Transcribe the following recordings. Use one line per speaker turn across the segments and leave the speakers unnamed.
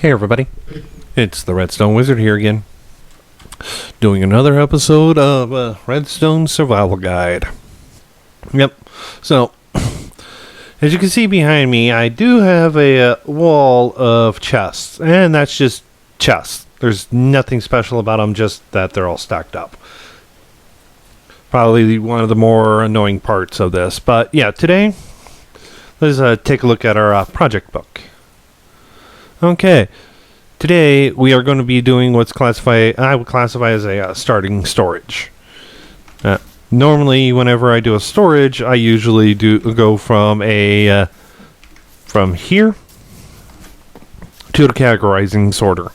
Hey everybody, it's the Redstone Wizard here again, doing another episode of Redstone Survival Guide. Yep, so, as you can see behind me, I do have a wall of chests, and that's just chests. There's nothing special about them, just that they're all stacked up. Probably one of the more annoying parts of this, but yeah, today, let's take a look at our project book. Okay, today we are going to be doing what's I would classify as a starting storage. Normally, whenever I do a storage, I usually go from from here to the categorizing sorter.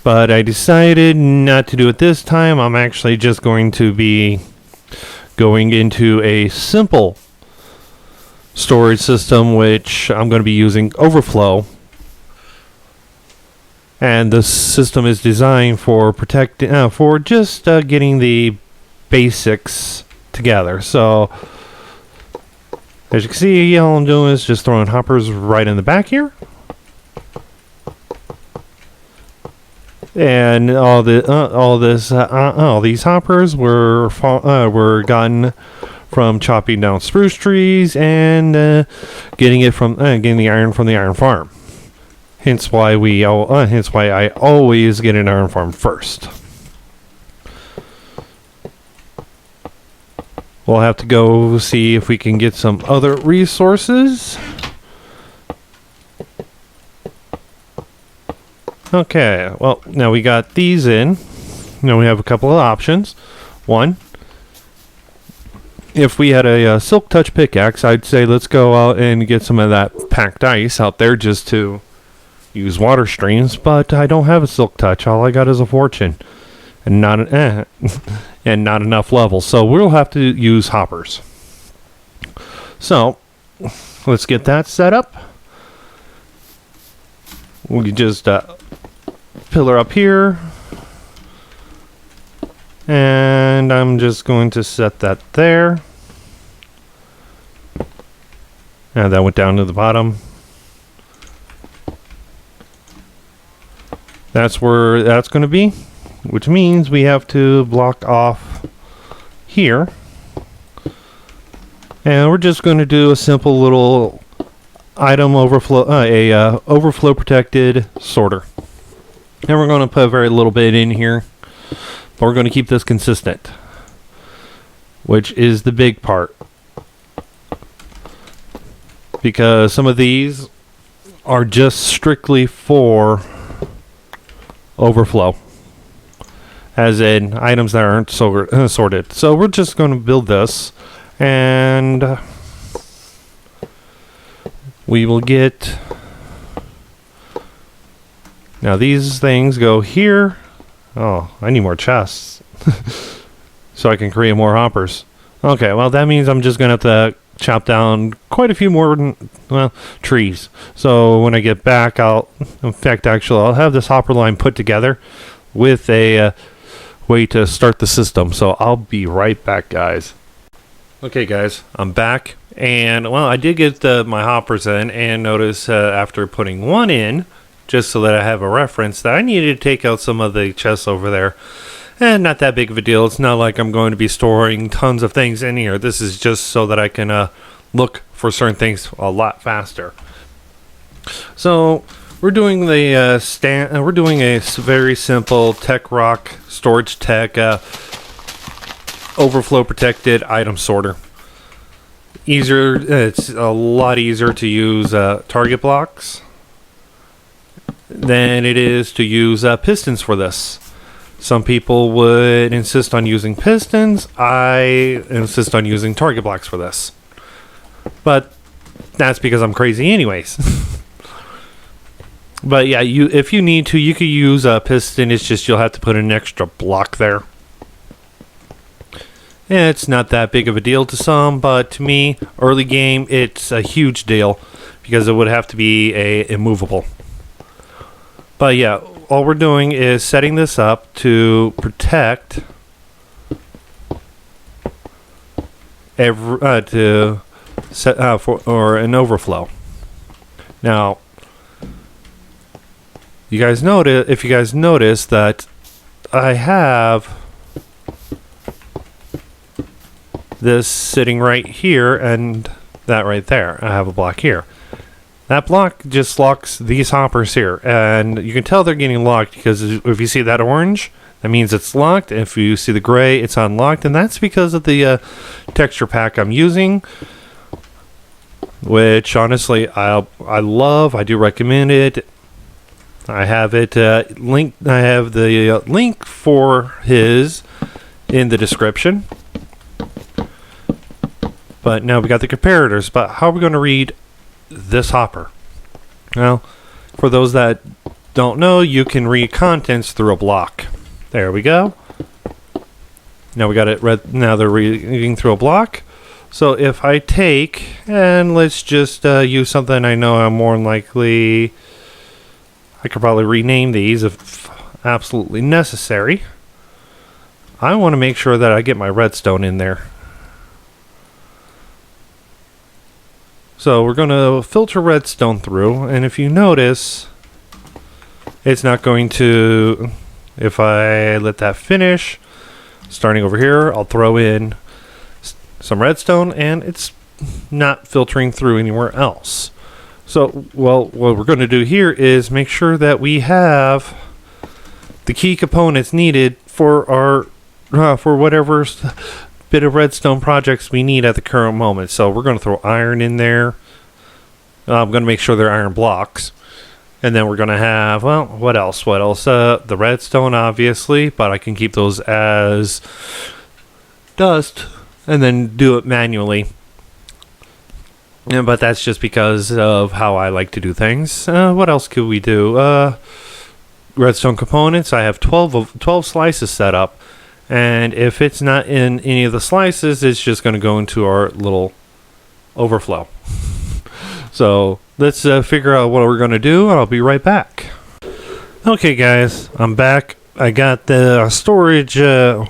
But I decided not to do it this time. I'm actually just going to be going into a simple storage system, which I'm going to be using overflow. And the system is designed for protecting, for just getting the basics together. So, as you can see, all I'm doing is just throwing hoppers right in the back here, and all these hoppers were gotten from chopping down spruce trees and getting the iron from the iron farm. Hence why I always get an iron farm first. We'll have to go see if we can get some other resources. Okay, well, now we got these in. Now we have a couple of options. One, if we had a silk touch pickaxe, I'd say let's go out and get some of that packed ice out there just to use water streams, but I don't have a silk touch. All I got is a fortune, and not enough levels. So we'll have to use hoppers. So let's get that set up. We just pillar up here, and I'm just going to set that there. And that went down to the bottom. That's where that's going to be, which means we have to block off here. And we're just going to do a simple little item overflow, overflow protected sorter. And we're going to put very little bit in here, but we're going to keep this consistent, which is the big part. Because some of these are just strictly for overflow, as in items that aren't sorted. So we're just going to build this, and we will get, now these things go here. Oh, I need more chests so I can create more hoppers. Okay, well that means I'm just going to have to chop down quite a few more trees. So when I get back, I'll have this hopper line put together with a way to start the system. So I'll be right back, guys. Okay, guys, I'm back, and well, I did get my hoppers in, and notice after putting one in, just so that I have a reference, that I needed to take out some of the chests over there. And not that big of a deal. It's not like I'm going to be storing tons of things in here. This is just so that I can look for certain things a lot faster. So we're doing we're doing a very simple Tech Rock Storage Tech overflow protected item sorter. It's a lot easier to use target blocks than it is to use pistons for this. Some people would insist on using pistons. I insist on using target blocks for this. But that's because I'm crazy anyways. But yeah, if you need to, you could use a piston. It's just you'll have to put an extra block there. And it's not that big of a deal to some, but to me, early game, it's a huge deal because it would have to be a immovable. But yeah, all we're doing is setting this up to protect to set for an overflow. Now, if you guys notice that I have this sitting right here and that right there. I have a block here. That block just locks these hoppers here, and you can tell they're getting locked because if you see that orange, that means it's locked. If you see the gray, it's unlocked, and that's because of the texture pack I'm using, which honestly I love. I do recommend it. I have it linked. I have the link for his in the description. But now we got the comparators. But how are we going to read this hopper? Well, for those that don't know, you can read contents through a block. There we go. Now we got it read. Now they're reading through a block. So if I take, and let's just use something I know I'm more than likely, I could probably rename these if absolutely necessary. I want to make sure that I get my redstone in there. So we're going to filter redstone through, and if you notice, it's not going to, if I let that finish, starting over here, I'll throw in some redstone, and it's not filtering through anywhere else. So, well, what we're going to do here is make sure that we have the key components needed for our, for whatever bit of redstone projects we need at the current moment. So we're going to throw iron in there. I'm going to make sure they're iron blocks. And then we're going to have, well, what else? The redstone, obviously, but I can keep those as dust and then do it manually. Yeah, but that's just because of how I like to do things. What else could we do? Redstone components. I have 12 slices set up. And if it's not in any of the slices, it's just going to go into our little overflow. So let's figure out what we're going to do. I'll be right back. Okay, guys, I'm back. I got the storage, the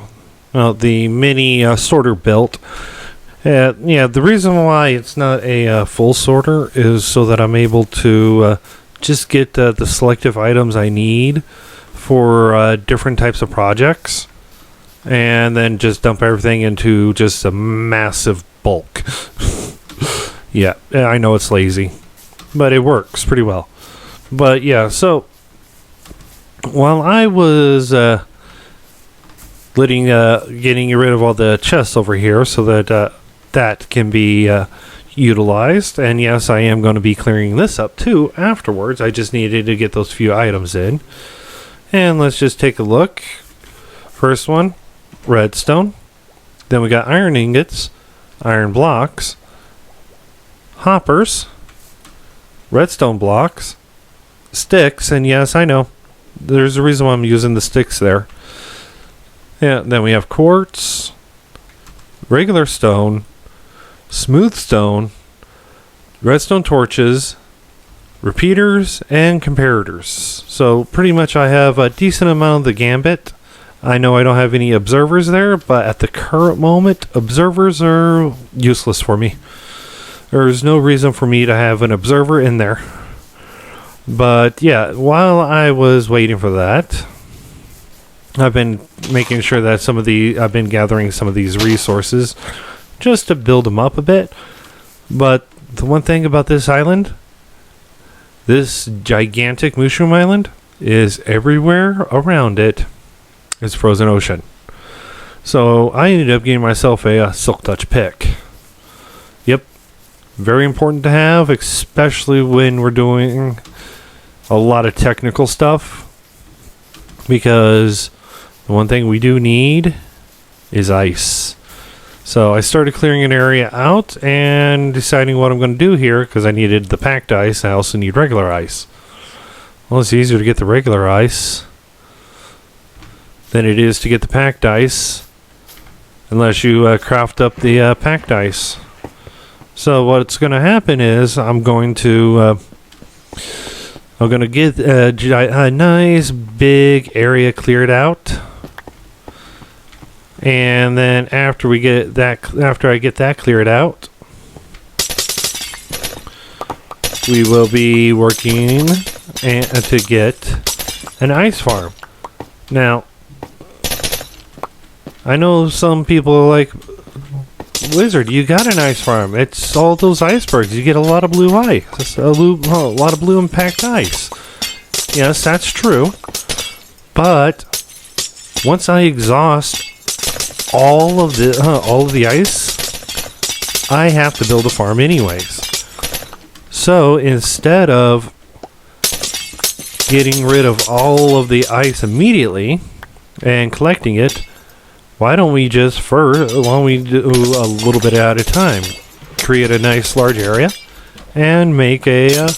mini sorter built. Yeah, the reason why it's not a full sorter is so that I'm able to just get the selective items I need for different types of projects. And then just dump everything into just a massive bulk. Yeah, I know it's lazy, but it works pretty well. But yeah, so while I was getting rid of all the chests over here so that that can be utilized, and yes, I am going to be clearing this up too afterwards. I just needed to get those few items in. And let's just take a look. First one, redstone. Then we got iron ingots, iron blocks, hoppers, redstone blocks, sticks, and yes, I know there's a reason why I'm using the sticks there. Yeah, then we have quartz, regular stone, smooth stone, redstone torches, repeaters, and comparators. So pretty much I have a decent amount of the gambit. I know I don't have any observers there, but at the current moment, observers are useless for me. There's no reason for me to have an observer in there. But yeah, while I was waiting for that, I've been making sure that I've been gathering some of these resources just to build them up a bit. But the one thing about this island, this gigantic mushroom island, is everywhere around it is frozen ocean. So I ended up getting myself a silk touch pick. Yep, very important to have, especially when we're doing a lot of technical stuff, because the one thing we do need is ice. So I started clearing an area out and deciding what I'm going to do here, because I needed the packed ice. I also need regular ice. Well, it's easier to get the regular ice than it is to get the packed ice, unless you craft up the packed ice. So what's going to happen is I'm going to get a nice big area cleared out, and then after I get that cleared out, we will be working to get an ice farm. Now, I know some people are like, Wizard, you got an ice farm. It's all those icebergs. You get a lot of blue ice. A lot of blue impact ice. Yes, that's true. But once I exhaust all of the ice, I have to build a farm anyways. So instead of getting rid of all of the ice immediately and collecting it, why don't we do a little bit at a time? Create a nice large area and make an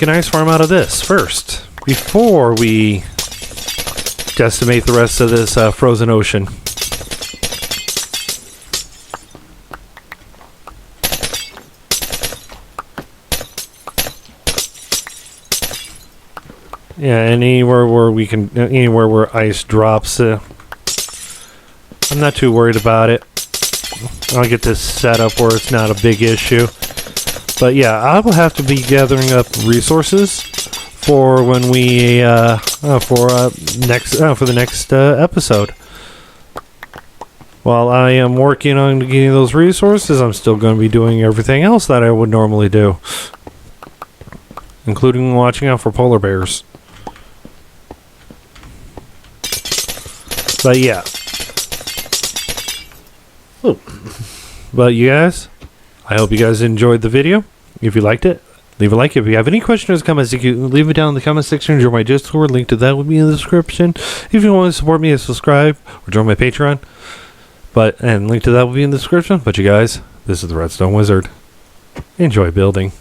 ice farm out of this first, before we decimate the rest of this frozen ocean. Yeah, anywhere where ice drops, I'm not too worried about it. I'll get this set up where it's not a big issue. But yeah, I will have to be gathering up resources for when we for the next episode. While I am working on getting those resources, I'm still going to be doing everything else that I would normally do, including watching out for polar bears. But yeah. Ooh. But you guys, I hope you guys enjoyed the video. If you liked it, leave a like. If you have any questions or comments, you can leave it down in the comment section. Join my Discord. Link to that will be in the description. If you want to support me, subscribe or join my Patreon. And link to that will be in the description. But you guys, this is the Redstone Wizard. Enjoy building.